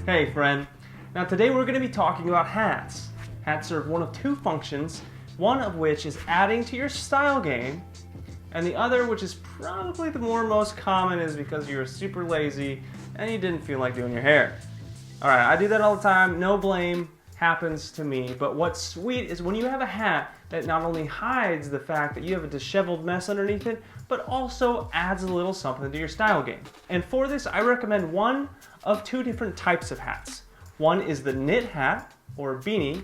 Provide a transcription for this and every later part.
Hey friend, now today we're going to be talking about hats. Hats serve one of two functions, one of which is adding to your style game, and the other, which is probably the most common, is because you're super lazy and you didn't feel like doing your hair. Alright, I do that all the time, no blame, happens to me, but what's sweet is when you have a hat that not only hides the fact that you have a disheveled mess underneath it, but also adds a little something to your style game. And for this, I recommend one of two different types of hats. One is the knit hat, or beanie,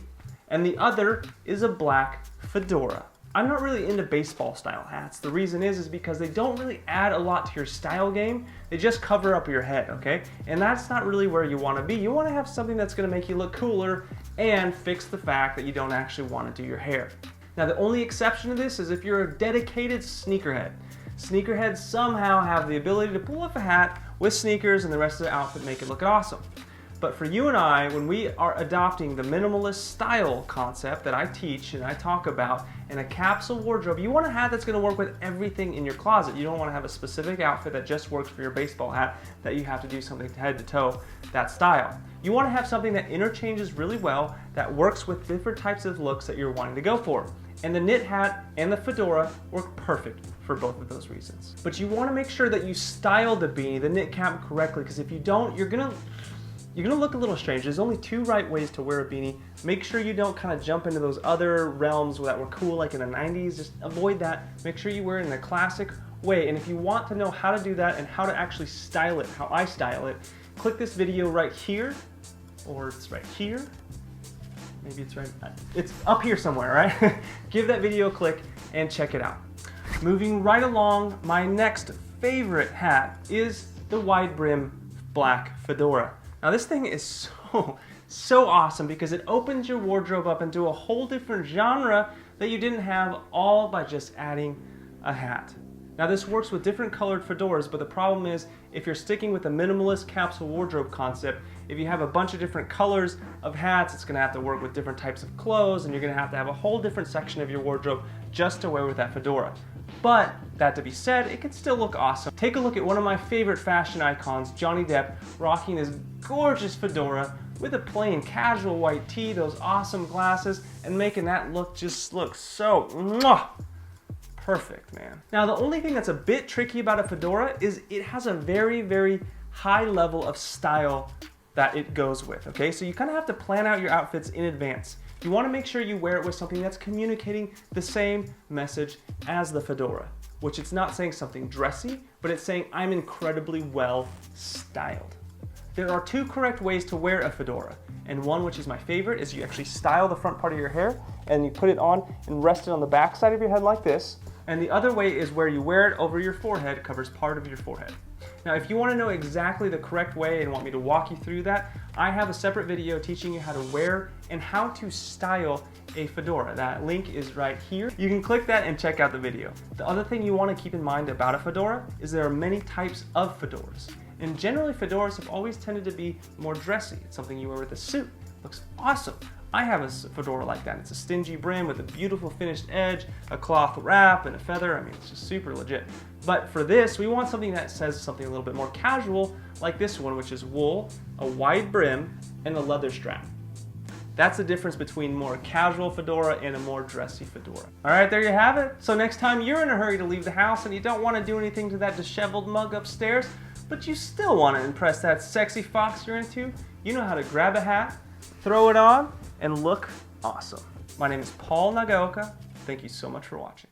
and the other is a black fedora. I'm not really into baseball style hats. The reason is because they don't really add a lot to your style game. They just cover up your head, okay? And that's not really where you want to be. You want to have something that's going to make you look cooler and fix the fact that you don't actually want to do your hair. Now the only exception to this is if you're a dedicated sneakerhead. Sneakerheads somehow have the ability to pull off a hat with sneakers and the rest of the outfit make it look awesome. But for you and I, when we are adopting the minimalist style concept that I teach and I talk about in a capsule wardrobe, you want a hat that's going to work with everything in your closet. You don't want to have a specific outfit that just works for your baseball hat, that you have to do something head to toe, that style. You want to have something that interchanges really well, that works with different types of looks that you're wanting to go for. And the knit hat and the fedora work perfect for both of those reasons. But you want to make sure that you style the beanie, the knit cap, correctly, because if you don't, you're gonna look a little strange. There's only two right ways to wear a beanie. Make sure you don't kind of jump into those other realms that were cool like in the 90s. Just avoid that. Make sure you wear it in a classic way. And if you want to know how to do that and how to actually style it, how I style it, click this video right here, or it's right here. Maybe it's up here somewhere, right? Give that video a click and check it out. Moving right along, my next favorite hat is the wide brim black fedora. Now this thing is so awesome because it opens your wardrobe up into a whole different genre that you didn't have, all by just adding a hat. Now this works with different colored fedoras, but the problem is if you're sticking with the minimalist capsule wardrobe concept, if you have a bunch of different colors of hats, it's going to have to work with different types of clothes, and you're going to have a whole different section of your wardrobe just to wear with that fedora. But that to be said, it can still look awesome. Take a look at one of my favorite fashion icons, Johnny Depp, rocking this gorgeous fedora with a plain casual white tee, those awesome glasses, and making that look just look so perfect, man. Now the only thing that's a bit tricky about a fedora is it has a very high level of style that it goes with, okay? So you kind of have to plan out your outfits in advance. You want to make sure you wear it with something that's communicating the same message as the fedora, which it's not saying something dressy, but it's saying I'm incredibly well styled. There are two correct ways to wear a fedora, and one, which is my favorite, is you actually style the front part of your hair and you put it on and rest it on the back side of your head like this. And the other way is where you wear it over your forehead, covers part of your forehead. Now if you want to know exactly the correct way and want me to walk you through that, I have a separate video teaching you how to wear and how to style a fedora. That link is right here. You can click that and check out the video. The other thing you want to keep in mind about a fedora is there are many types of fedoras. And generally fedoras have always tended to be more dressy. It's something you wear with a suit. Looks awesome. I have a fedora like that. It's a stingy brim with a beautiful finished edge, a cloth wrap, and a feather. I mean, it's just super legit. But for this, we want something that says something a little bit more casual, like this one, which is wool, a wide brim, and a leather strap. That's the difference between more casual fedora and a more dressy fedora. All right, there you have it. So next time you're in a hurry to leave the house and you don't want to do anything to that disheveled mug upstairs, but you still want to impress that sexy fox you're into, you know how to grab a hat, throw it on, and look awesome. My name is Paul Nagaoka. Thank you so much for watching.